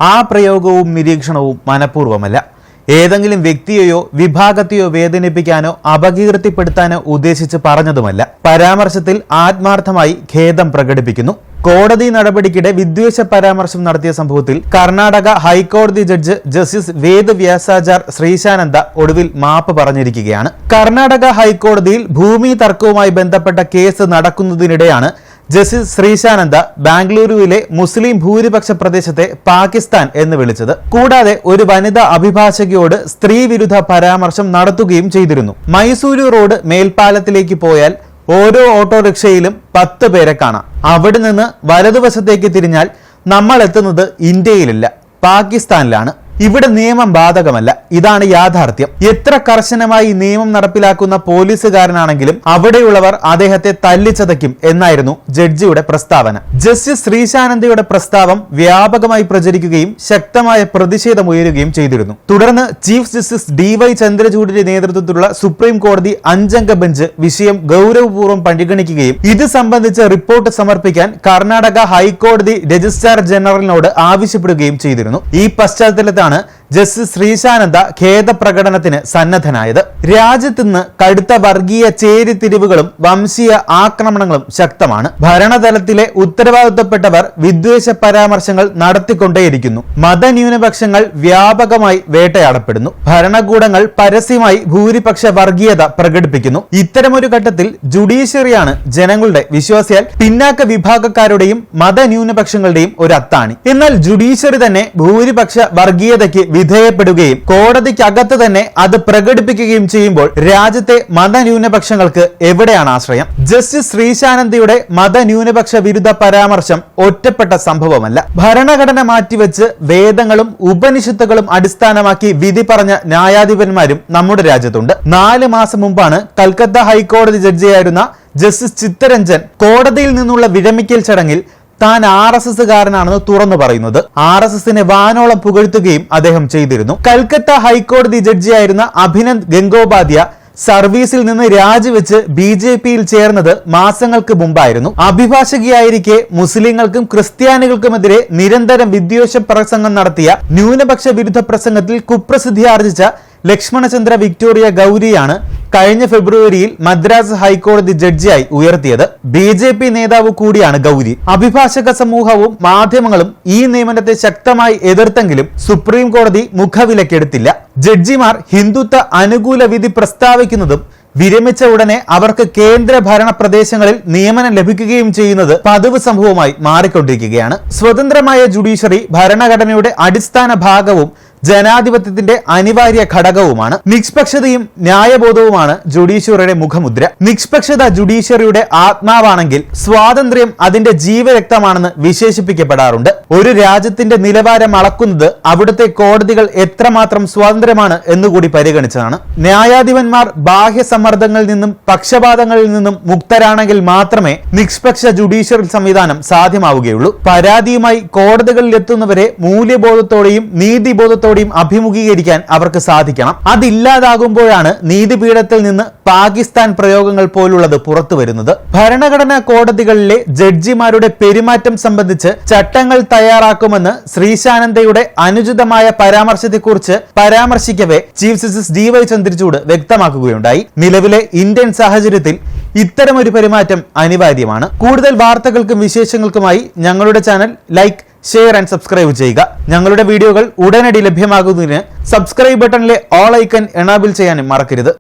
ആ പ്രയോഗവും നിരീക്ഷണവും മനഃപൂർവ്വമല്ല. ഏതെങ്കിലും വ്യക്തിയെയോ വിഭാഗത്തെയോ വേദനിപ്പിക്കാനോ അപകീർത്തിപ്പെടുത്താനോ ഉദ്ദേശിച്ച് പറഞ്ഞതുമല്ല. പരാമർശത്തിൽ ആത്മാർത്ഥമായി ഖേദം പ്രകടിപ്പിക്കുന്നു. കോടതി നടപടിക്കിടെ വിദ്വേഷ പരാമർശം നടത്തിയ സംഭവത്തിൽ കർണാടക ഹൈക്കോടതി ജഡ്ജ് ജസ്റ്റിസ് വേദ് വ്യാസാചാർ ശ്രീശാനന്ദ ഒടുവിൽ മാപ്പ് പറഞ്ഞിരിക്കുകയാണ്. കർണാടക ഹൈക്കോടതിയിൽ ഭൂമി തർക്കവുമായി ബന്ധപ്പെട്ട കേസ് നടക്കുന്നതിനിടെയാണ് ജസ്റ്റിസ് ശ്രീശാനന്ദ ബാംഗ്ലൂരുവിലെ മുസ്ലിം ഭൂരിപക്ഷ പ്രദേശത്തെ പാകിസ്ഥാൻ എന്ന് വിളിച്ചത്. കൂടാതെ ഒരു വനിതാ അഭിഭാഷകയോട് സ്ത്രീ വിരുദ്ധ പരാമർശം നടത്തുകയും ചെയ്തിരുന്നു. മൈസൂരു റോഡ് മേൽപ്പാലത്തിലേക്ക് പോയാൽ ഓരോ ഓട്ടോറിക്ഷയിലും 10 പേരെ കാണാം. അവിടെ നിന്ന് വലതുവശത്തേക്ക് തിരിഞ്ഞാൽ നമ്മൾ എത്തുന്നത് ഇന്ത്യയിലല്ല, പാകിസ്ഥാനിലാണ്. ഇവിടെ നിയമം ബാധകമല്ല. ഇതാണ് യാഥാർത്ഥ്യം. എത്ര കർശനമായി നിയമം നടപ്പിലാക്കുന്ന പോലീസുകാരനാണെങ്കിലും അവിടെയുള്ളവർ അദ്ദേഹത്തെ തല്ലിച്ചതയ്ക്കും എന്നായിരുന്നു ജഡ്ജിയുടെ പ്രസ്താവന. ജസ്റ്റിസ് ശ്രീശാനന്ദയുടെ പ്രസ്താവം വ്യാപകമായി പ്രചരിക്കുകയും ശക്തമായ പ്രതിഷേധമുയരുകയും ചെയ്തിരുന്നു. തുടർന്ന് ചീഫ് ജസ്റ്റിസ് DY ചന്ദ്രചൂഡിന്റെ നേതൃത്വത്തിലുള്ള സുപ്രീം കോടതി 5-അംഗ ബെഞ്ച് വിഷയം ഗൗരവപൂർവ്വം പരിഗണിക്കുകയും ഇത് സംബന്ധിച്ച റിപ്പോർട്ട് സമർപ്പിക്കാൻ കർണാടക ഹൈക്കോടതി രജിസ്ട്രാർ ജനറലിനോട് ആവശ്യപ്പെടുകയും ചെയ്തിരുന്നു. ഈ പശ്ചാത്തലത്തിൽ ജസ്റ്റിസ് ശ്രീശാനന്ദ ഖേദപ്രകടനത്തിന് സന്നദ്ധനായത്. രാജ്യത്തുനിന്ന് കടുത്ത വർഗീയ ചേരിതിരിവുകളും വംശീയ ആക്രമണങ്ങളും ശക്തമാണ്. ഭരണതലത്തിലെ ഉത്തരവാദിത്തപ്പെട്ടവർ വിദ്വേഷ പരാമർശങ്ങൾ നടത്തിക്കൊണ്ടേയിരിക്കുന്നു. മതന്യൂനപക്ഷങ്ങൾ വ്യാപകമായി വേട്ടയാടപ്പെടുന്നു. ഭരണകൂടങ്ങൾ പരസ്യമായി ഭൂരിപക്ഷ വർഗീയത പ്രകടിപ്പിക്കുന്നു. ഇത്തരമൊരു ഘട്ടത്തിൽ ജുഡീഷ്യറിയാണ് ജനങ്ങളുടെ വിശ്വാസിയാൽ പിന്നാക്ക വിഭാഗക്കാരുടെയും മതന്യൂനപക്ഷങ്ങളുടെയും ഒരു അത്താണി. എന്നാൽ ജുഡീഷ്യറി തന്നെ ഭൂരിപക്ഷ വർഗീയതയ്ക്ക് വിധേയപ്പെടുകയും കോടതിക്കകത്ത് തന്നെ അത് പ്രകടിപ്പിക്കുകയും ചെയ്യുമ്പോൾ രാജ്യത്തെ മതന്യൂനപക്ഷങ്ങൾക്ക് എവിടെയാണ് ആശ്രയം? ജസ്റ്റിസ് ശ്രീശാനന്ദയുടെ മതന്യൂനപക്ഷ വിരുദ്ധ പരാമർശം ഒറ്റപ്പെട്ട സംഭവമല്ല. ഭരണഘടന മാറ്റിവെച്ച് വേദങ്ങളും ഉപനിഷത്തുകളും അടിസ്ഥാനമാക്കി വിധി പറഞ്ഞ ന്യായാധിപന്മാരും നമ്മുടെ രാജ്യത്തുണ്ട്. 4 മാസം മുമ്പാണ് കൽക്കത്ത ഹൈക്കോടതി ജഡ്ജിയായിരുന്ന ജസ്റ്റിസ് ചിത്തരഞ്ജൻ കോടതിയിൽ നിന്നുള്ള വിരമിക്കൽ ചടങ്ങിൽ താൻ RSSകാരനാണെന്ന് തുറന്നു പറയുന്നത്. RSSനെ വാനോളം പുകഴ്ത്തുകയും അദ്ദേഹം ചെയ്തിരുന്നു. കൽക്കത്ത ഹൈക്കോടതി ജഡ്ജിയായിരുന്ന അഭിനന്ദ് ഗംഗോപാധ്യ സർവീസിൽ നിന്ന് രാജിവെച്ച് BJPയിൽ ചേർന്നത് മാസങ്ങൾക്ക് മുമ്പായിരുന്നു. അഭിഭാഷകയായിരിക്കെ മുസ്ലിങ്ങൾക്കും ക്രിസ്ത്യാനികൾക്കുമെതിരെ നിരന്തരം വിദ്വേഷ പ്രസംഗം നടത്തിയ ന്യൂനപക്ഷ വിരുദ്ധ പ്രസംഗത്തിൽ കുപ്രസിദ്ധി ആർജിച്ച ലക്ഷ്മണചന്ദ്ര വിക്ടോറിയ ഗൗരിയാണ് കഴിഞ്ഞ ഫെബ്രുവരിയിൽ മദ്രാസ് ഹൈക്കോടതി ജഡ്ജിയായി ഉയർത്തിയത്. BJP നേതാവ് കൂടിയാണ് ഗൗരി. അഭിഭാഷക സമൂഹവും മാധ്യമങ്ങളും ഈ നിയമനത്തെ ശക്തമായി എതിർത്തെങ്കിലും സുപ്രീം കോടതി മുഖവിലക്കെടുത്തില്ല. ജഡ്ജിമാർ ഹിന്ദുത്വ അനുകൂല വിധി പ്രസ്താവിക്കുന്നതും വിരമിച്ച ഉടനെ അവർക്ക് കേന്ദ്ര ഭരണ പ്രദേശങ്ങളിൽ നിയമനം ലഭിക്കുകയും ചെയ്യുന്നത് പതിവ് സംഭവമായി മാറിക്കൊണ്ടിരിക്കുകയാണ്. സ്വതന്ത്രമായ ജുഡീഷ്യറി ഭരണഘടനയുടെ അടിസ്ഥാന ഭാഗവും ജനാധിപത്യത്തിന്റെ അനിവാര്യ ഘടകവുമാണ്. നിഷ്പക്ഷതയും ന്യായബോധവുമാണ് ജുഡീഷ്യറിയുടെ മുഖമുദ്ര. നിഷ്പക്ഷത ജുഡീഷ്യറിയുടെ ആത്മാവാണെങ്കിൽ സ്വാതന്ത്ര്യം അതിന്റെ ജീവരക്തമാണെന്ന് വിശേഷിപ്പിക്കപ്പെടാറുണ്ട്. ഒരു രാജ്യത്തിന്റെ നിലവാരം അളക്കുന്നത് അവിടുത്തെ കോടതികൾ എത്രമാത്രം സ്വതന്ത്രമാണ് എന്നുകൂടി പരിഗണിച്ചതാണ്. ന്യായാധിപന്മാർ ബാഹ്യ സമ്മർദ്ദങ്ങളിൽ നിന്നും പക്ഷപാതങ്ങളിൽ നിന്നും മുക്തരാണെങ്കിൽ മാത്രമേ നിഷ്പക്ഷ ജുഡീഷ്യറി സംവിധാനം സാധ്യമാവുകയുള്ളൂ. പരാതിയുമായി കോടതികളിൽ എത്തുന്നവരെ മൂല്യബോധത്തോടെയും നീതിബോധത്തോടെയും അഭിമുഖീകരിക്കാൻ അവർക്ക് സാധിക്കണം. അതില്ലാതാകുമ്പോഴാണ് നീതിപീഠത്തിൽ നിന്ന് പാകിസ്ഥാൻ പ്രയോഗങ്ങൾ പോലുള്ളത് പുറത്തു വരുന്നത്. ഭരണഘടനാ കോടതികളിലെ ജഡ്ജിമാരുടെ പെരുമാറ്റം സംബന്ധിച്ച് ചട്ടങ്ങൾ തയ്യാറാക്കുമെന്ന് ശ്രീശാനന്ദയുടെ അനുചിതമായ പരാമർശത്തെക്കുറിച്ച് പരാമർശിക്കവേ ചീഫ് ജസ്റ്റിസ് DY ചന്ദ്രചൂഡ് വ്യക്തമാക്കുകയുണ്ടായി. നിലവിലെ ഇന്ത്യൻ സാഹചര്യത്തിൽ ഇത്തരമൊരു പെരുമാറ്റം അനിവാര്യമാണ്. കൂടുതൽ വാർത്തകൾക്കും വിശേഷങ്ങൾക്കുമായി ഞങ്ങളുടെ channel like, share and subscribe ചെയ്യുക. ഞങ്ങളുടെ വീഡിയോകൾ ഉടനടി ലഭ്യമാകുന്നതിന് സബ്സ്ക്രൈബ് ബട്ടണിലെ ഓൾ ഐക്കൺ എനേബിൾ ചെയ്യാനും മറക്കരുത്.